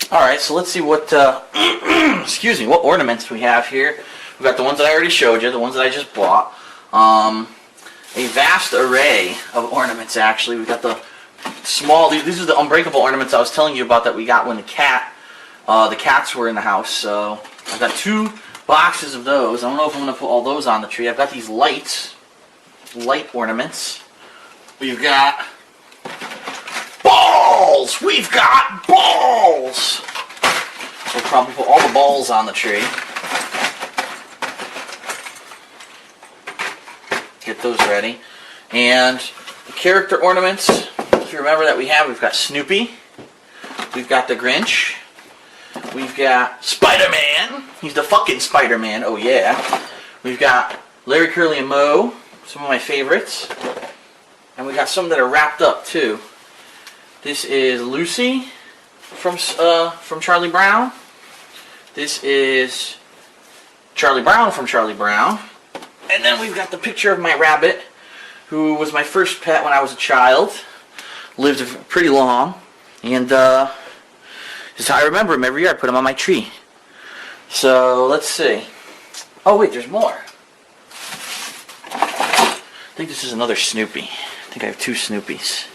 Alright, so let's see what, excuse me, what ornaments we have here. We've got the ones that I already showed you, the ones that I just bought. A vast array of ornaments, actually. We've got the small, these are the unbreakable ornaments I was telling you about that we got when the cats were in the house. So I've got 2 boxes of those. I don't know if I'm going to put all those on the tree. I've got these light ornaments. We've got balls! We've got balls! We'll probably put all the balls on the tree. Get those ready. And the character ornaments, if you remember that we've got Snoopy. We've got the Grinch. We've got Spider-Man. He's the fucking Spider-Man, oh yeah. We've got Larry, Curly, and Moe, some of my favorites. And we got some that are wrapped up too. This is Lucy from Charlie Brown. This is Charlie Brown from Charlie Brown. And then we've got the picture of my rabbit, who was my first pet when I was a child. Lived pretty long. And this is how I remember him every year. I put him on my tree. So let's see. Oh wait, there's more. I think this is another Snoopy. I think I have 2 Snoopies.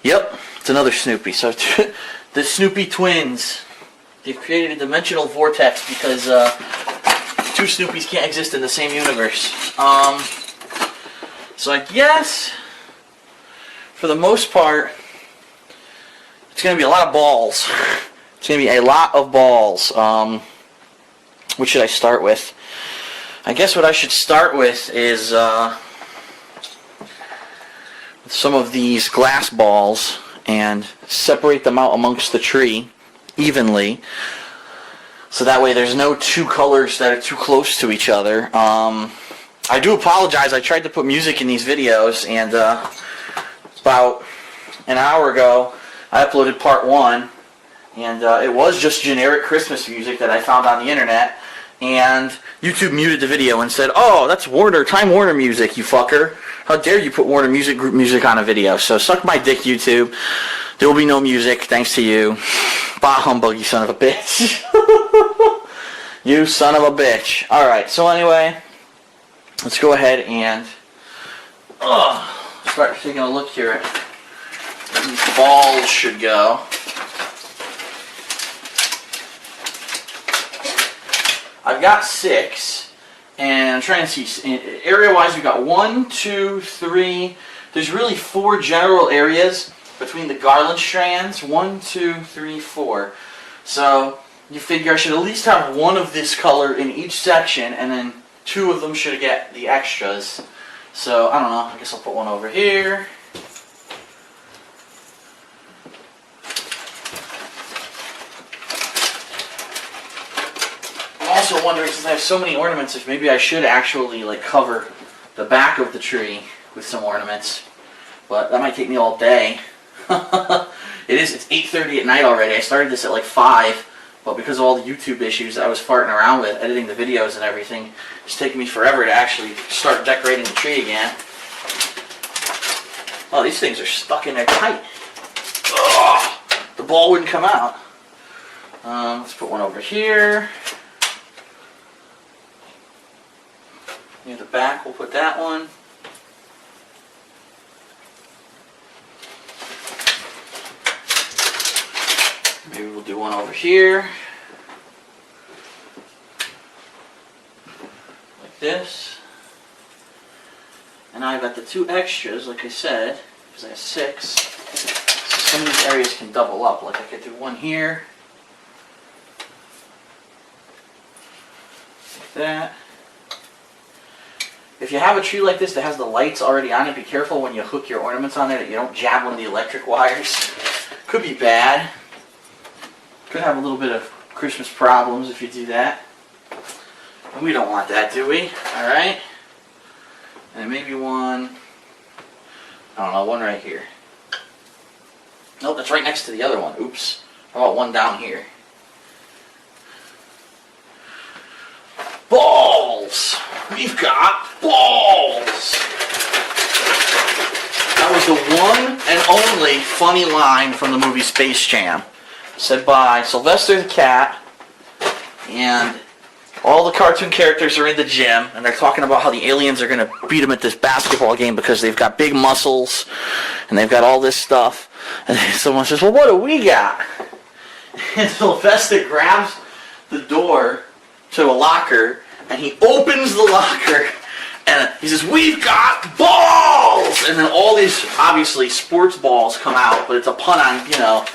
Yep, it's another Snoopy. So the Snoopy twins. They've created a dimensional vortex because 2 Snoopies can't exist in the same universe. So I guess for the most part, it's going to be a lot of balls. It's going to be a lot of balls. What should I start with? I guess what I should start with is some of these glass balls and separate them out amongst the tree evenly, so that way there's no 2 colors that are too close to each other. I do apologize, I tried to put music in these videos, and about an hour ago I uploaded part 1, and it was just generic Christmas music that I found on the internet, and YouTube muted the video and said, "Oh, that's Time Warner music, you fucker. How dare you put Warner Group music on a video?" So suck my dick, YouTube. There will be no music, thanks to you. Bah humbug, you son of a bitch. You son of a bitch. Alright, so anyway, let's go ahead and start taking a look here at where these balls should go. I've got 6, and I'm trying to see, area-wise we've got 1, 2, 3, there's really 4 general areas between the garland strands, 1, 2, 3, 4. So you figure I should at least have 1 of this color in each section, and then 2 of them should get the extras. So I don't know, I guess I'll put 1 over here. I'm also wondering, since I have so many ornaments, if maybe I should actually like cover the back of the tree with some ornaments, but that might take me all day. It's 8:30 at night already. I started this at like 5, but because of all the YouTube issues I was farting around with, editing the videos and everything, it's taking me forever to actually start decorating the tree again. Oh, these things are stuck in there tight. Ugh, the ball wouldn't come out. Let's put 1 over here. Near the back, we'll put that one. Maybe we'll do 1 over here. Like this. And now I've got the 2 extras, like I said, because I have 6. So some of these areas can double up. Like I could do 1 here. Like that. If you have a tree like this that has the lights already on it, be careful when you hook your ornaments on there that you don't jab one of the electric wires. Could be bad. Could have a little bit of Christmas problems if you do that. And we don't want that, do we? Alright. And maybe 1, I don't know, 1 right here. Nope, that's right next to the other one. Oops. How about 1 down here? Balls! We've got balls! That was the one and only funny line from the movie Space Jam. said by Sylvester the Cat, and all the cartoon characters are in the gym, and they're talking about how the aliens are going to beat them at this basketball game because they've got big muscles, and they've got all this stuff. And someone says, well, what do we got? And Sylvester grabs the door to a locker, and he opens the locker, and he says, we've got balls! And then all these, obviously, sports balls come out, but it's a pun on, you know,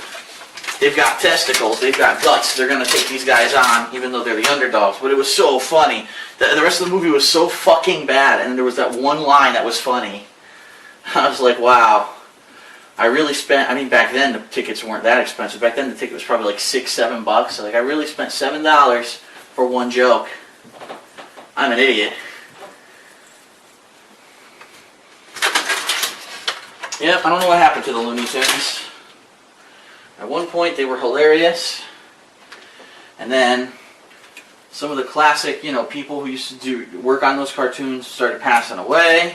they've got testicles, they've got guts, they're going to take these guys on, even though they're the underdogs. But it was so funny. The rest of the movie was so fucking bad, and there was that one line that was funny. I was like, wow. I really spent, I mean, back then the tickets weren't that expensive. Back then the ticket was probably like $6, $7. So like, I really spent $7 for one joke. I'm an idiot. Yep, I don't know what happened to the Looney Tunes. At one point they were hilarious, and then some of the classic, you know, people who used to work on those cartoons started passing away,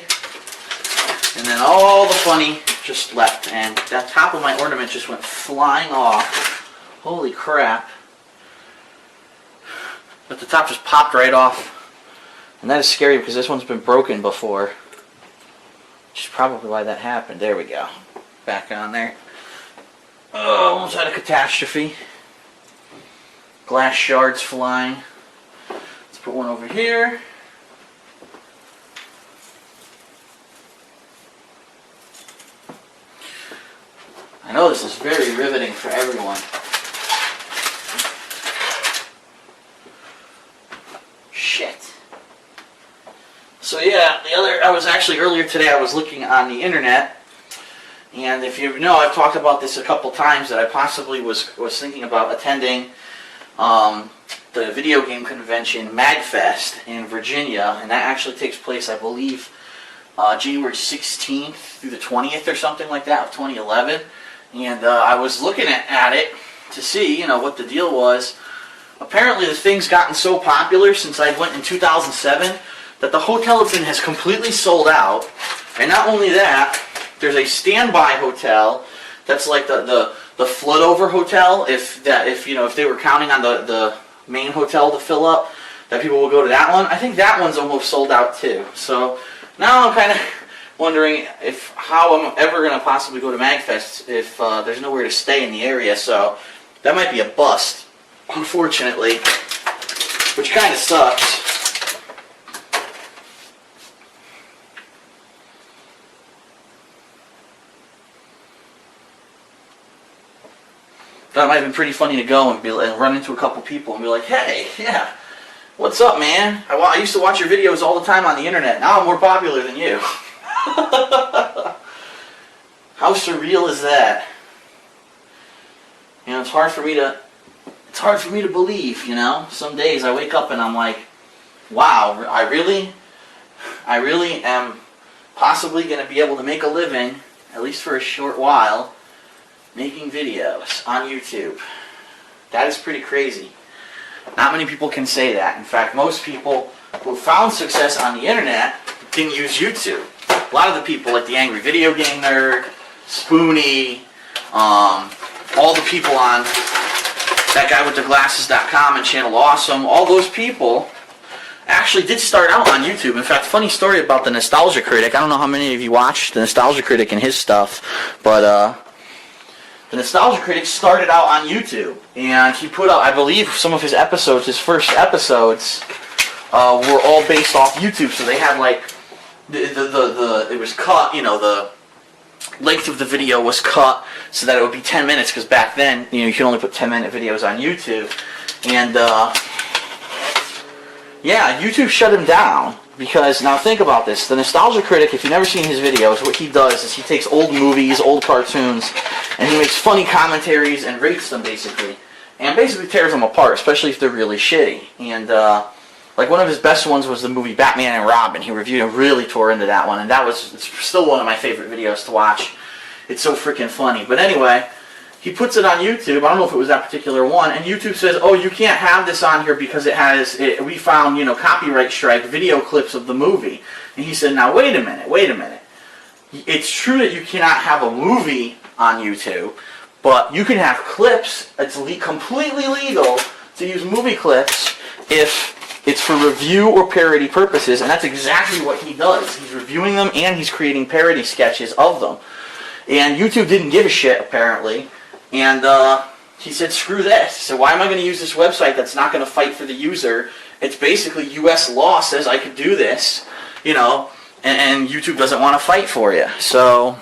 and then all the funny just left, and that top of my ornament just went flying off. Holy crap. But the top just popped right off, and that is scary because this one's been broken before, which is probably why that happened. There we go. Back on there. Oh, almost had a catastrophe. Glass shards flying. Let's put one over here. I know this is very riveting for everyone. Shit. So yeah, I was actually earlier today, I was looking on the internet. And if you know, I've talked about this a couple times that I possibly was thinking about attending the video game convention MagFest in Virginia, and that actually takes place, I believe, January 16th through the 20th or something like that of 2011. And I was looking at it to see, you know, what the deal was. Apparently, the thing's gotten so popular since I went in 2007 that the hotel it's in has completely sold out. And not only that, there's a standby hotel that's like the flood over hotel. If you know, if they were counting on the main hotel to fill up, that people will go to that one. I think that one's almost sold out too. So now I'm kind of wondering how I'm ever going to possibly go to MagFest if there's nowhere to stay in the area. So that might be a bust, unfortunately, which kind of sucks. That might have been pretty funny to go and run into a couple people and be like, hey, yeah, what's up, man? I used to watch your videos all the time on the internet. Now I'm more popular than you. How surreal is that? You know, it's hard for me to believe, you know. Some days I wake up and I'm like, wow, I really am possibly going to be able to make a living, at least for a short while, making videos on YouTube. That is pretty crazy. Not many people can say that. In fact, most people who found success on the internet didn't use YouTube. A lot of the people, like the Angry Video Game Nerd, Spoonie, all the people on that guy with the glasses.com and Channel Awesome, all those people actually did start out on YouTube. In fact, funny story about the Nostalgia Critic. I don't know how many of you watched the Nostalgia Critic and his stuff, but the Nostalgia Critic started out on YouTube, and he put out, I believe, some of his episodes, his first episodes, were all based off YouTube. So they had like it was cut, you know, the length of the video was cut so that it would be 10 minutes, because back then, you know, you could only put 10-minute videos on YouTube, and yeah, YouTube shut him down. Because, now think about this, the Nostalgia Critic, if you've never seen his videos, what he does is he takes old movies, old cartoons, and he makes funny commentaries and rates them, basically. And basically tears them apart, especially if they're really shitty. And, like, one of his best ones was the movie Batman and Robin. He reviewed and really tore into that one, and it's still one of my favorite videos to watch. It's so freaking funny. But anyway, he puts it on YouTube. I don't know if it was that particular one. And YouTube says, oh, you can't have this on here because we found, you know, copyright strike video clips of the movie. And he said, now, wait a minute. It's true that you cannot have a movie on YouTube, But you can have clips. It's completely legal to use movie clips if it's for review or parody purposes, and that's exactly what he does. He's reviewing them and he's creating parody sketches of them. And YouTube didn't give a shit, apparently. And he said, screw this. He said, why am I going to use this website that's not going to fight for the user? It's basically U.S. law says I could do this, you know, and YouTube doesn't want to fight for you. So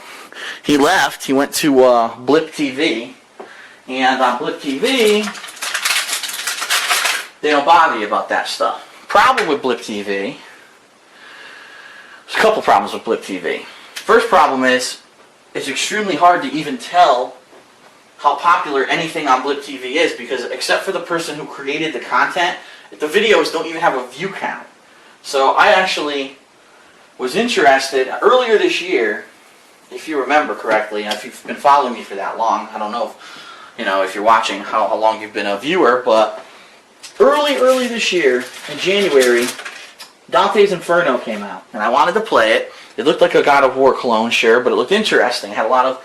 he left. He went to Blip TV. And on Blip TV, they don't bother you about that stuff. Problem with Blip TV, there's a couple problems with Blip TV. First problem is, it's extremely hard to even tell how popular anything on Blip TV is, because except for the person who created the content, the videos don't even have a view count. So I actually was interested earlier this year, if you remember correctly, and if you've been following me for that long, I don't know if you're watching how long you've been a viewer, but early this year, in January, Dante's Inferno came out, and I wanted to play it. It looked like a God of War clone, sure, but it looked interesting. It had a lot of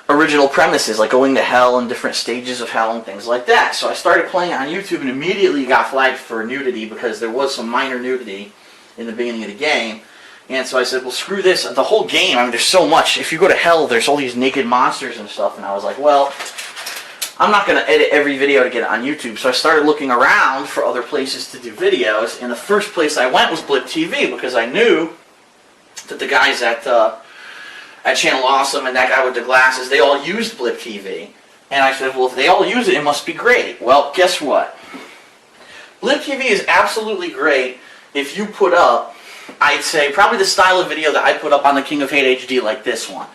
original premises, like going to hell and different stages of hell and things like that. So I started playing it on YouTube and immediately got flagged for nudity because there was some minor nudity in the beginning of the game. And so I said, well, screw this. The whole game, I mean, there's so much. If you go to hell, there's all these naked monsters and stuff. And I was like, well, I'm not going to edit every video to get it on YouTube. So I started looking around for other places to do videos. And the first place I went was Blip TV because I knew that the guys at Channel Awesome and that guy with the glasses, they all used Blip TV. And I said, well, if they all use it, it must be great. Well, guess what? Blip TV is absolutely great if you put up, I'd say, probably the style of video that I put up on the King of Hate HD, like this one.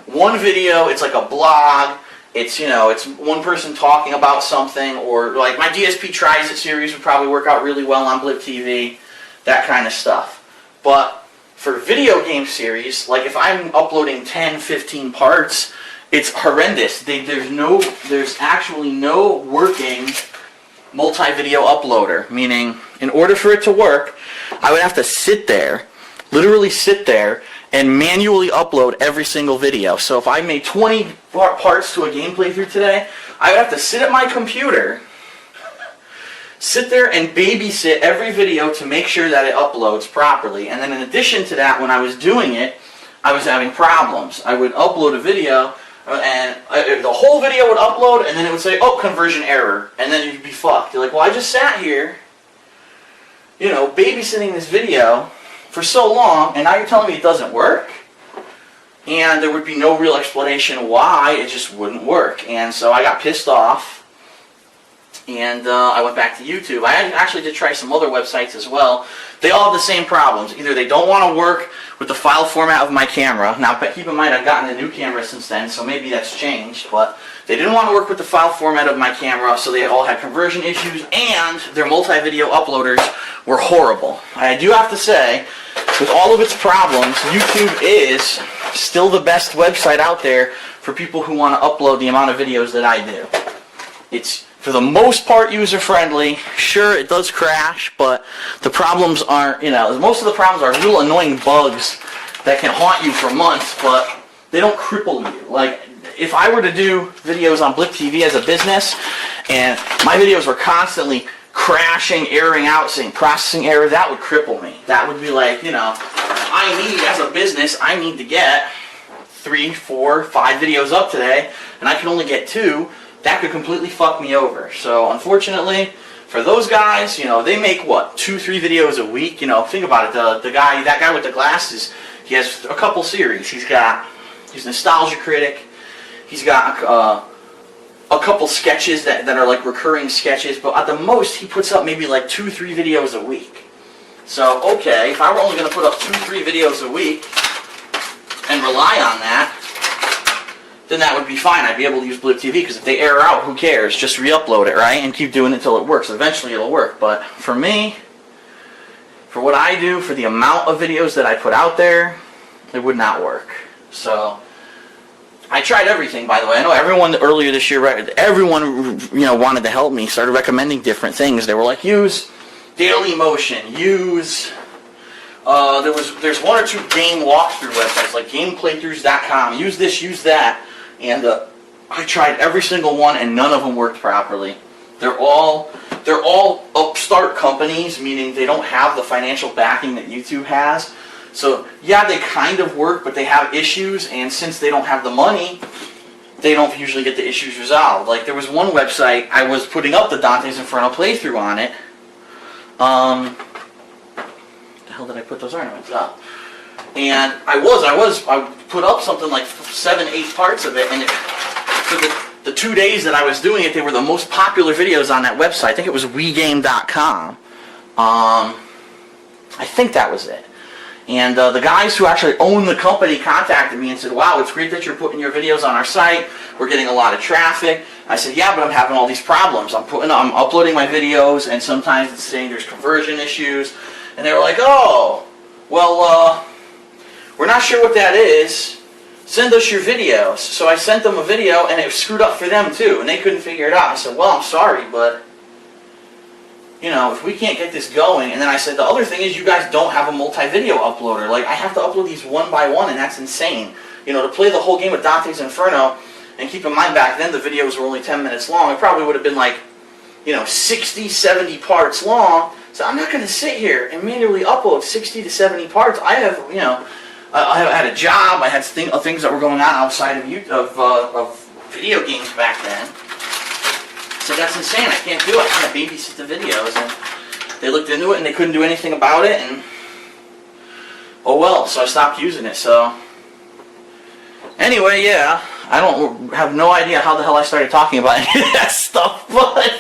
One video, it's like a blog. It's, you know, it's one person talking about something, or like my DSP Tries It series would probably work out really well on Blip TV, that kind of stuff. But for video game series, like if I'm uploading 10, 15 parts, it's horrendous. There's actually no working multi-video uploader, meaning in order for it to work, I would have to sit there, literally sit there, and manually upload every single video. So if I made 20 parts to a game playthrough today, I would have to sit at my computer, sit there and babysit every video to make sure that it uploads properly. And then in addition to that, when I was doing it, I was having problems. I would upload a video, and the whole video would upload, and then it would say, oh, conversion error. And then you'd be fucked. You're like, well, I just sat here, you know, babysitting this video for so long, and now you're telling me it doesn't work? And there would be no real explanation why it just wouldn't work. And so I got pissed off, and I went back to YouTube. I actually did try some other websites as well. They all have the same problems. Either they don't want to work with the file format of my camera. Now, keep in mind, I've gotten a new camera since then, so maybe that's changed. But they didn't want to work with the file format of my camera, so they all had conversion issues, and their multi-video uploaders were horrible. I do have to say, with all of its problems, YouTube is still the best website out there for people who want to upload the amount of videos that I do. It's, for the most part, user-friendly. Sure, it does crash, but the problems aren't, you know, most of the problems are little annoying bugs that can haunt you for months, but they don't cripple you. Like, if I were to do videos on Blip TV as a business, and my videos were constantly crashing, erroring out, saying processing error, that would cripple me. That would be like, you know, as a business, I need to get 3, 4, 5 videos up today, and I can only get 2. That could completely fuck me over. So unfortunately, for those guys, you know, they make what, 2, 3 videos a week. You know, think about it. That guy with the glasses, he has a couple series. He's Nostalgia Critic. He's got a couple sketches that are like recurring sketches, but at the most he puts up maybe like 2, 3 videos a week. So okay, if I were only going to put up 2, 3 videos a week and rely on that, then that would be fine. I'd be able to use Blip TV, because if they error out, who cares? Just re-upload it, right? And keep doing it until it works. Eventually it'll work. But for me, for what I do, for the amount of videos that I put out there, it would not work. So I tried everything, by the way. I know everyone earlier this year, everyone, you know, wanted to help me, started recommending different things. They were like, use Daily Motion, use there's 1 or 2 game walkthrough websites like gameplaythroughs.com. Use this, use that. And I tried every single one and none of them worked properly. They're all upstart companies, meaning they don't have the financial backing that YouTube has. So yeah, they kind of work, but they have issues, and since they don't have the money, they don't usually get the issues resolved. Like there was one website, I was putting up the Dante's Inferno playthrough on it. The hell did I put those ornaments up? And I put up something like 7-8 parts of it, and for the 2 days that I was doing it, they were the most popular videos on that website. I think it was WeGame.com. I think that was it. And the guys who actually own the company contacted me and said, wow, it's great that you're putting your videos on our site. We're getting a lot of traffic. I said, yeah, but I'm having all these problems. I'm uploading my videos, and sometimes it's saying there's conversion issues. And they were like, oh, well, we're not sure what that is. Send us your videos. So I sent them a video, and it was screwed up for them too, and they couldn't figure it out. I said, well, I'm sorry, but you know, if we can't get this going. And then I said, the other thing is you guys don't have a multi-video uploader. Like, I have to upload these one by one, and that's insane. You know, to play the whole game of Dante's Inferno, and keep in mind back then the videos were only 10 minutes long, it probably would have been like, you know, 60, 70 parts long. So I'm not going to sit here and manually upload 60 to 70 parts. I have, you know, I had a job, I had things that were going on outside of video games back then. So that's insane, I can't do it. I can't babysit the videos. And they looked into it and they couldn't do anything about it, and oh well, so I stopped using it. So anyway, yeah, I don't have no idea how the hell I started talking about any of that stuff, but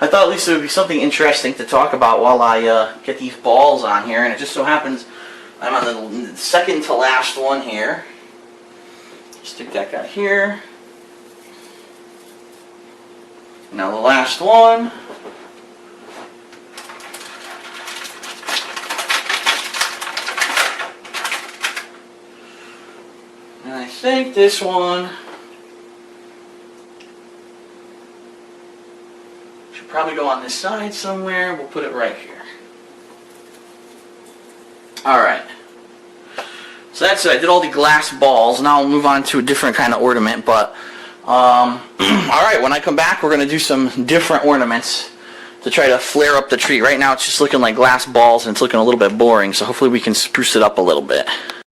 I thought at least it would be something interesting to talk about while I get these balls on here. And it just so happens I'm on the second to last one here. Stick that guy here. Now the last one. And I think this one should probably go on this side somewhere. We'll put it right here. Alright. So that's it. I did all the glass balls. Now I'll move on to a different kind of ornament, but alright, when I come back we're going to do some different ornaments to try to flare up the tree. Right now it's just looking like glass balls and it's looking a little bit boring, so hopefully we can spruce it up a little bit.